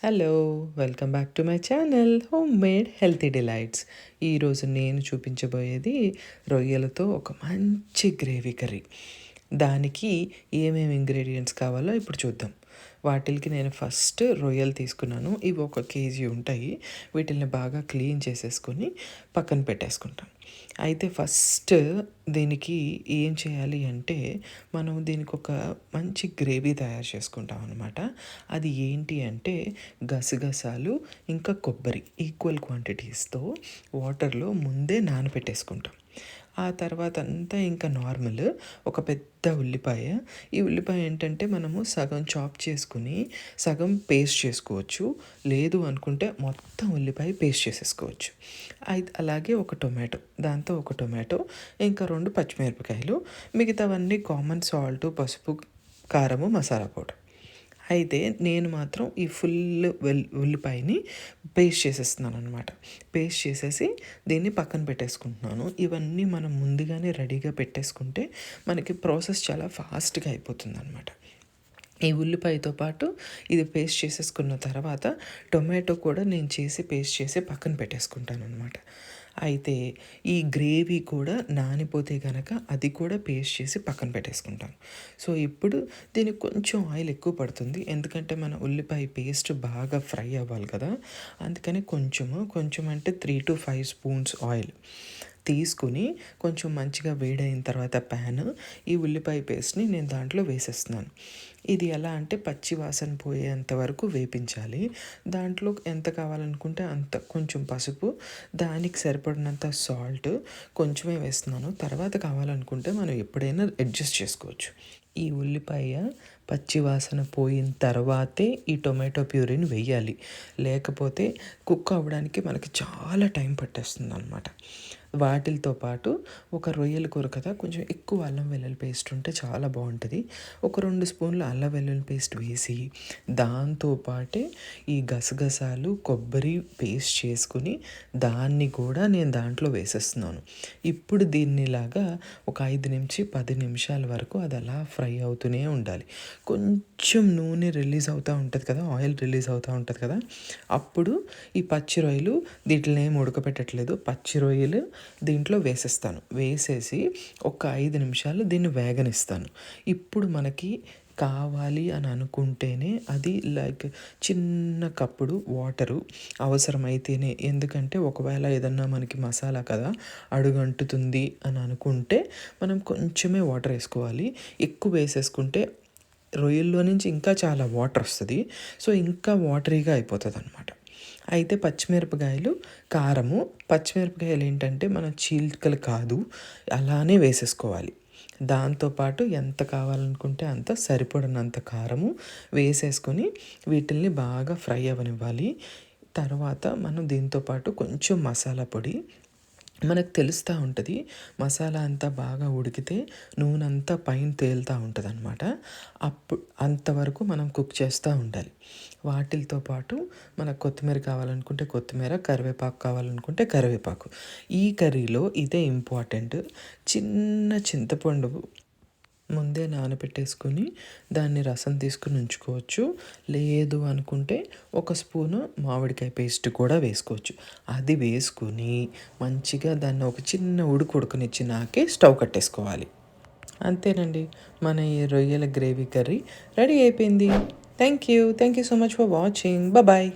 Hello! Welcome back to my channel home made healthy delights. ఈరోజు నేను చూపించబోయేది రొయ్యలతో ఒక మంచి గ్రేవీ కర్రీ. దానికి ఏమేమి ఇంగ్రీడియంట్స్ కావాలో ఇప్పుడు చూద్దాం. వాటికి నేను ఫస్ట్ రొయ్యలు తీసుకున్నాను. ఇవి 1 కేజీ ఉంటాయి. వీటిల్ని బాగా క్లీన్ చేసేసుకొని పక్కన పెట్టేసుకుంటాను. అయితే ఫస్ట్ దీనికి ఏం చేయాలి అంటే, మనం దీనికి ఒక మంచి గ్రేవీ తయారు చేసుకుంటాం అనమాట. అది ఏంటి అంటే గసగసాలు ఇంకా కొబ్బరి ఈక్వల్ క్వాంటిటీస్తో వాటర్లో ముందే నానబెట్టేసుకుంటాం. ఆ తర్వాత అంతా ఇంకా నార్మల్. ఒక పెద్ద ఉల్లిపాయ. ఈ ఉల్లిపాయ ఏంటంటే మనము సగం చాప్ చేసుకుని సగం పేస్ట్ చేసుకోవచ్చు. లేదు అనుకుంటే మొత్తం ఉల్లిపాయ పేస్ట్ చేసేసుకోవచ్చు. అలాగే ఒక టొమాటో, దాంతో ఒక టొమాటో, ఇంకా 2 పచ్చిమిరపకాయలు, మిగతావన్నీ కామన్ సాల్ట్, పసుపు, కారము, మసాలా పౌడర్. అయితే నేను మాత్రం ఈ ఫుల్ ఉల్లిపాయని పేస్ట్ చేసేస్తున్నాను అనమాట. పేస్ట్ చేసేసి దీన్ని పక్కన పెట్టేసుకుంటున్నాను. ఇవన్నీ మనం ముందుగానే రెడీగా పెట్టేసుకుంటే మనకి ప్రాసెస్ చాలా ఫాస్ట్గా అయిపోతుంది అనమాట. ఈ ఉల్లిపాయతో పాటు ఇది పేస్ట్ చేసేసుకున్న తర్వాత టొమాటో కూడా నేను పేస్ట్ చేసి పక్కన పెట్టేసుకుంటాను అనమాట. అయితే ఈ గ్రేవీ కూడా నానిపోతే కనుక అది కూడా పేస్ట్ చేసి పక్కన పెట్టేసుకుంటాను. సో ఇప్పుడు దీనికి కొంచెం ఆయిల్ ఎక్కువ పడుతుంది, ఎందుకంటే మన ఉల్లిపాయ పేస్ట్ బాగా ఫ్రై అవ్వాలి కదా. అందుకని కొంచెం అంటే 3 to 5 స్పూన్స్ ఆయిల్ తీసుకుని కొంచెం మంచిగా వేడైన తర్వాత ఈ ఉల్లిపాయ పేస్ట్ని నేను దాంట్లో వేసేస్తున్నాను. ఇది ఎలా అంటే పచ్చి వాసన పోయేంత వరకు వేపించాలి. దాంట్లో ఎంత కావాలనుకుంటే అంత, కొంచెం పసుపు, దానికి సరిపడినంత సాల్ట్ కొంచెమే వేస్తున్నాను. తర్వాత కావాలనుకుంటే మనం ఎప్పుడైనా అడ్జస్ట్ చేసుకోవచ్చు. ఈ ఉల్లిపాయ పచ్చి వాసన పోయిన తర్వాతే ఈ టొమాటో ప్యూరీని వేయాలి. లేకపోతే కుక్ అవ్వడానికి మనకి చాలా టైం పట్టేస్తుంది అనమాట. వాటితో పాటు ఒక రొయ్యల కూర కదా, కొంచెం ఎక్కువ అల్లం వెల్లుల్లి పేస్ట్ ఉంటే చాలా బాగుంటుంది. ఒక 2 స్పూన్లు అల్లం వెల్లుల్లి పేస్ట్ వేసి దాంతోపాటే ఈ గసగసాలు కొబ్బరి పేస్ట్ చేసుకుని దాన్ని కూడా నేను దాంట్లో వేసేస్తున్నాను. ఇప్పుడు దీన్నిలాగా ఒక 5 నుంచి 10 నిమిషాల వరకు అది అలా ఫ్రై అవుతూనే ఉండాలి. కొంచెం నూనె రిలీజ్ అవుతూ ఉంటుంది కదా, ఆయిల్ రిలీజ్ అవుతూ ఉంటుంది కదా, అప్పుడు ఈ పచ్చి రొయ్యలు, దీంట్లో ఏం ఉడకపెట్టట్లేదు, పచ్చి రొయ్యలు దీంట్లో వేసేస్తాను. వేసేసి ఒక 5 నిమిషాలు దీన్ని వేగనిస్తాను. ఇప్పుడు మనకి కావాలి అని అనుకుంటేనే అది లైక్ చిన్న కప్పుడు వాటరు అవసరమైతేనే, ఎందుకంటే ఒకవేళ ఏదన్నా మనకి మసాలా కదా అడుగంటుతుంది అని అనుకుంటే మనం కొంచెమే వాటర్ వేసుకోవాలి. ఎక్కువ వేసేసుకుంటే రొయ్యల్లో నుంచి ఇంకా చాలా వాటర్ వస్తుంది. సో ఇంకా వాటరీగా అయిపోతుంది అనమాట. అయితే పచ్చిమిరపకాయలు, కారము, పచ్చిమిరపకాయలు ఏంటంటే మన చీలికలు కాదు, అలానే వేసేసుకోవాలి. దాంతోపాటు ఎంత కావాలనుకుంటే అంత, సరిపడినంత కారము వేసేసుకొని వీటిల్ని బాగా ఫ్రై అవ్వనివ్వాలి. తర్వాత మనం దీంతోపాటు కొంచెం మసాలా పొడి, మనకు తెలుస్తూ ఉంటుంది మసాలా అంతా బాగా ఉడికితే నూనె అంతా పైన తేలుతూ ఉంటుంది అనమాట. అంతవరకు మనం కుక్ చేస్తూ ఉండాలి. వాటితో పాటు మనకు కొత్తిమీర కావాలనుకుంటే కొత్తిమీర, కరివేపాకు కావాలనుకుంటే కరివేపాకు. ఈ కర్రీలో ఇదే ఇంపార్టెంట్. చిన్న చింతపండు ముందే నానబెట్టేసుకొని దాన్ని రసం తీసుకుని ఉంచుకోవచ్చు. లేదు అనుకుంటే ఒక స్పూను మామిడికాయ పేస్ట్ కూడా వేసుకోవచ్చు. అది వేసుకుని మంచిగా దాన్ని ఒక చిన్న ఉడకనిచ్చినాకే స్టవ్ కట్టేసుకోవాలి. అంతేనండి, మన ఈ రొయ్యల గ్రేవీ కర్రీ రెడీ అయిపోయింది. Thank you so much for watching. Bye.